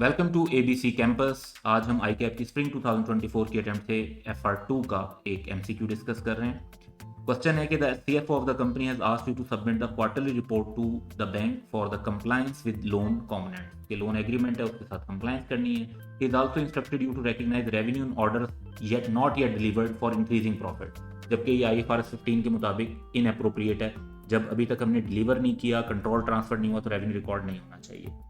Welcome to ABC campus. आज हम आई cap की स्प्रिंग 2024 की अटेम्प्ट से FR2 का एक MCQ डिस्कस कर रहे हैं। क्वेश्चन है कि the CFO of the company has asked you to submit the quarterly report to the bank for the compliance with loan covenant. के लोन एग्रीमेंट है उसके साथ कंप्लायंस करनी है। He is also instructed you to recognize revenue in orders yet not yet delivered for increasing profit. जबकि ये IFRS 15 के मुताबिक इनअप्रोप्रिएट है। जब अभी तक हमने डिलीवर नहीं किया, कंट्रोल ट्रांसफर नहीं हुआ, तो रेवेन्यू रिकॉर्ड नहीं होना चाहिए।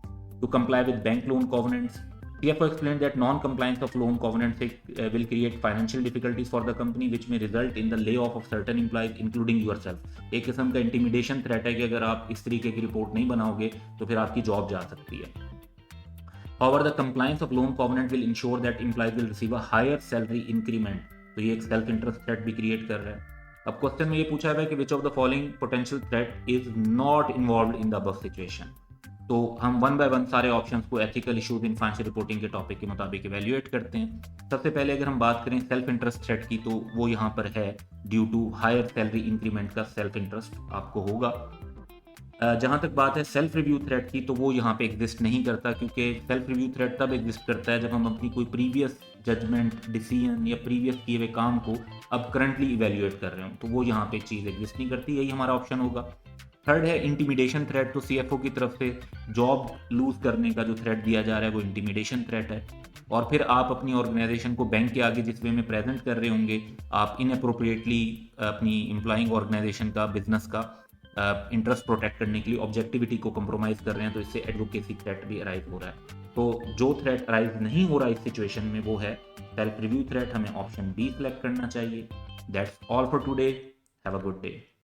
To comply with bank loan covenants. CFO explained that non-compliance of loan covenants will create financial difficulties for the company, which may result in the layoff of certain employees, including yourself. एक किस्म का intimidation threat है कि अगर आप इस तरीके की रिपोर्ट नहीं बनाओगे तो फिर आपकी जॉब जा सकती है। However, the compliance of loan covenant will ensure that employees will receive a higher salary increment. तो ये एक सेल्फ इंटरेस्ट थ्रेट भी क्रिएट कर रहा है। अब क्वेश्चन में ये पूछा है कि which of the following potential threat is not involve in the above situation. तो हम वन बाय वन सारे ऑप्शंस को ethical issues in financial reporting के टॉपिक के मुताबिक इवेल्युएट करते हैं। सबसे पहले अगर हम बात करें सेल्फ इंटरेस्ट थ्रेट की, तो वो यहाँ पर है due to higher salary increment का सेल्फ इंटरेस्ट आपको होगा। जहाँ तक बात है सेल्फ रिव्यू थ्रेट की, तो वो यहाँ पे एग्जिस्ट नहीं करता, क्योंकि सेल्फ रिव्यू थ्रेट तब एग्जिस्ट करता है जब हम अपनी कोई प्रीवियस जजमेंट, डिसीजन या प्रीवियस किए हुए काम को अब करंटली इवेल्युएट कर रहे हो, तो वो यहाँ पे चीज़ एग्जिस्ट नहीं करती। यही हमारा ऑप्शन होगा। थर्ड है इंटिमिडेशन थ्रेट। तो CFO की तरफ से जॉब लूज करने का जो थ्रेट दिया जा रहा है वो इंटिमिडेशन थ्रेट है। और फिर आप अपनी ऑर्गेनाइजेशन को बैंक के आगे जिस वे में प्रेजेंट कर रहे होंगे, आप इनअप्रोप्रिएटली अपनी एम्प्लॉइंग ऑर्गेनाइजेशन का, बिजनेस का इंटरेस्ट प्रोटेक्ट करने के लिए ऑब्जेक्टिविटी को कंप्रोमाइज कर रहे हैं, तो इससे एडवोकेसी थ्रेट भी अराइज हो रहा है। तो जो थ्रेट अराइज नहीं हो रहा इस सिचुएशन में वो है सेल्फ रिव्यू थ्रेट। हमें ऑप्शन बी सिलेक्ट करना चाहिए। That's all for today. Have a good day.